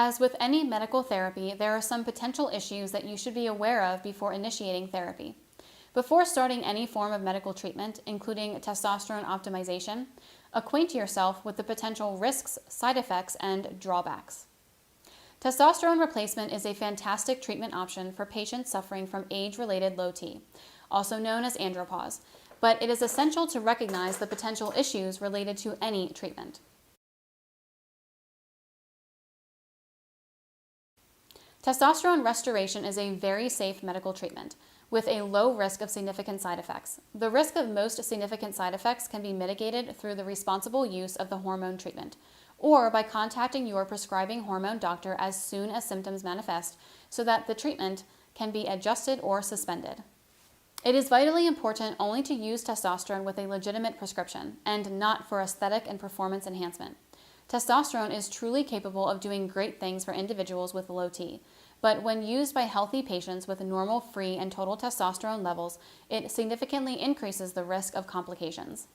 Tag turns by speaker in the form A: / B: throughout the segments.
A: As with any medical therapy, there are some potential issues that you should be aware of before initiating therapy. Before starting any form of medical treatment, including testosterone optimization, acquaint yourself with the potential risks, side effects, and drawbacks. Testosterone replacement is a fantastic treatment option for patients suffering from age-related low T, also known as andropause, but it is essential to recognize the potential issues related to any treatment. Testosterone restoration is a very safe medical treatment with a low risk of significant side effects. The risk of most significant side effects can be mitigated through the responsible use of the hormone treatment, or by contacting your prescribing hormone doctor as soon as symptoms manifest so that the treatment can be adjusted or suspended. It is vitally important only to use testosterone with a legitimate prescription and not for aesthetic and performance enhancement. Testosterone is truly capable of doing great things for individuals with low T, but when used by healthy patients with normal free and total testosterone levels, it significantly increases the risk of complications.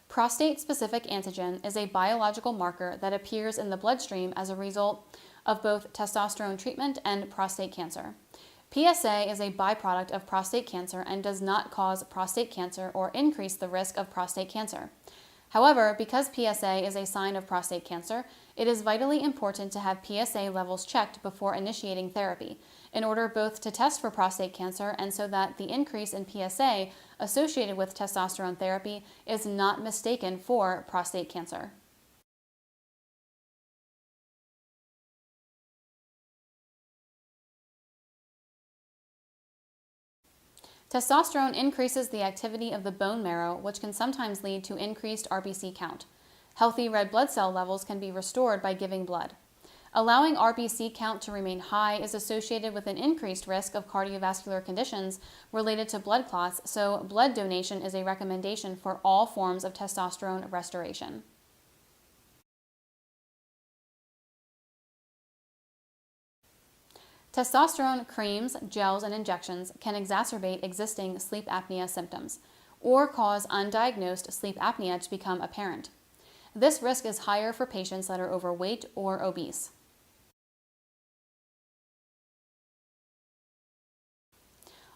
A: Prostate-specific antigen is a biological marker that appears in the bloodstream as a result of both testosterone treatment and prostate cancer. PSA is a byproduct of prostate cancer and does not cause prostate cancer or increase the risk of prostate cancer. However, because PSA is a sign of prostate cancer, it is vitally important to have PSA levels checked before initiating therapy, in order both to test for prostate cancer and so that the increase in PSA associated with testosterone therapy is not mistaken for prostate cancer. Testosterone increases the activity of the bone marrow, which can sometimes lead to increased RBC count. Healthy red blood cell levels can be restored by giving blood. Allowing RBC count to remain high is associated with an increased risk of cardiovascular conditions related to blood clots, so blood donation is a recommendation for all forms of testosterone restoration. Testosterone creams, gels, and injections can exacerbate existing sleep apnea symptoms or cause undiagnosed sleep apnea to become apparent. This risk is higher for patients that are overweight or obese.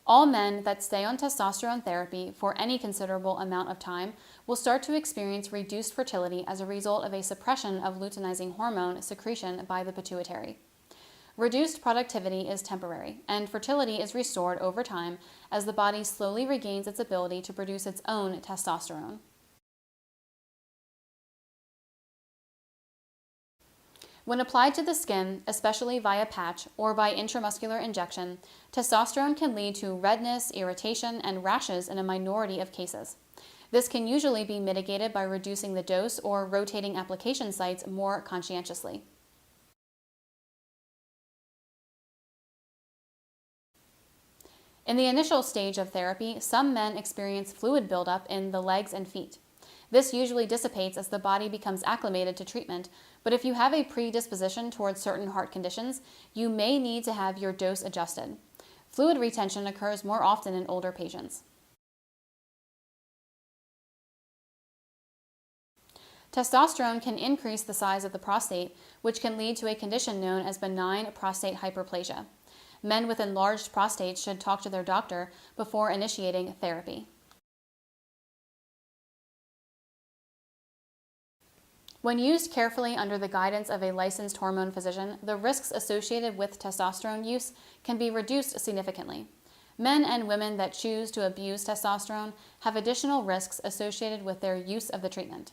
A: All men that stay on testosterone therapy for any considerable amount of time will start to experience reduced fertility as a result of a suppression of luteinizing hormone secretion by the pituitary. Reduced productivity is temporary, and fertility is restored over time as the body slowly regains its ability to produce its own testosterone. When applied to the skin, especially via patch or by intramuscular injection, testosterone can lead to redness, irritation, and rashes in a minority of cases. This can usually be mitigated by reducing the dose or rotating application sites more conscientiously. In the initial stage of therapy, some men experience fluid buildup in the legs and feet. This usually dissipates as the body becomes acclimated to treatment, but if you have a predisposition towards certain heart conditions, you may need to have your dose adjusted. Fluid retention occurs more often in older patients. Testosterone can increase the size of the prostate, which can lead to a condition known as benign prostate hyperplasia. Men with enlarged prostates should talk to their doctor before initiating therapy. When used carefully under the guidance of a licensed hormone physician, the risks associated with testosterone use can be reduced significantly. Men and women that choose to abuse testosterone have additional risks associated with their use of the treatment.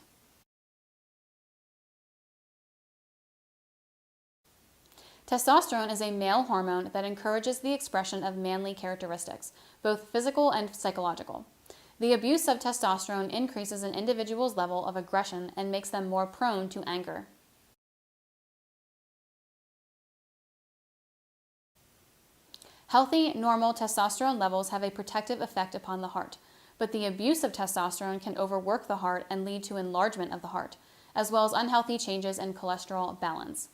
A: Testosterone is a male hormone that encourages the expression of manly characteristics, both physical and psychological. The abuse of testosterone increases an individual's level of aggression and makes them more prone to anger. Healthy, normal testosterone levels have a protective effect upon the heart, but the abuse of testosterone can overwork the heart and lead to enlargement of the heart, as well as unhealthy changes in cholesterol balance.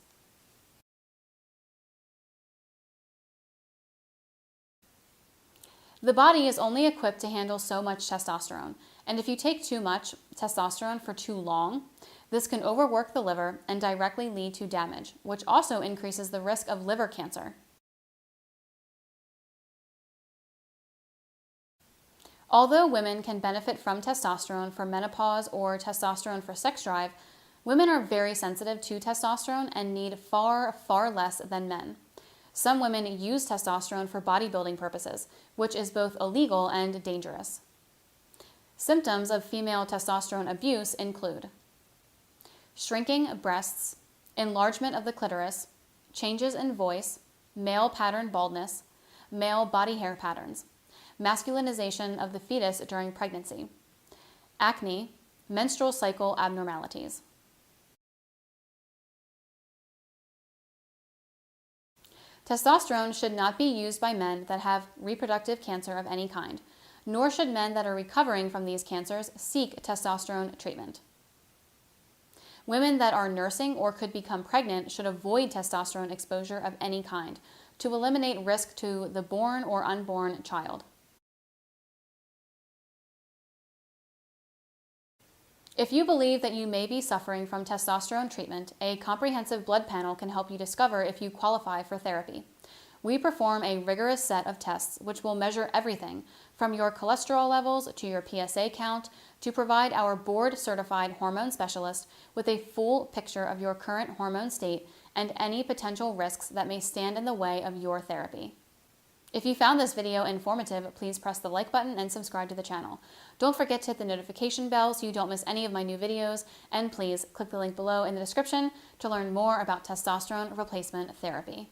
A: The body is only equipped to handle so much testosterone, And if you take too much testosterone for too long, this can overwork the liver and directly lead to damage, which also increases the risk of liver cancer. Although women can benefit from testosterone for menopause or testosterone for sex drive, women are very sensitive to testosterone and need far, far less than men. Some women use testosterone for bodybuilding purposes, which is both illegal and dangerous. Symptoms of female testosterone abuse include shrinking breasts, enlargement of the clitoris, changes in voice, male pattern baldness, male body hair patterns, masculinization of the fetus during pregnancy, acne, menstrual cycle abnormalities. Testosterone should not be used by men that have reproductive cancer of any kind, nor should men that are recovering from these cancers seek testosterone treatment. Women that are nursing or could become pregnant should avoid testosterone exposure of any kind to eliminate risk to the born or unborn child. If you believe that you may be suffering from testosterone treatment, a comprehensive blood panel can help you discover if you qualify for therapy. We perform a rigorous set of tests which will measure everything from your cholesterol levels to your PSA count to provide our board-certified hormone specialist with a full picture of your current hormone state and any potential risks that may stand in the way of your therapy. If you found this video informative, please press the like button and subscribe to the channel. Don't forget to hit the notification bell so you don't miss any of my new videos, and please click the link below in the description to learn more about testosterone replacement therapy.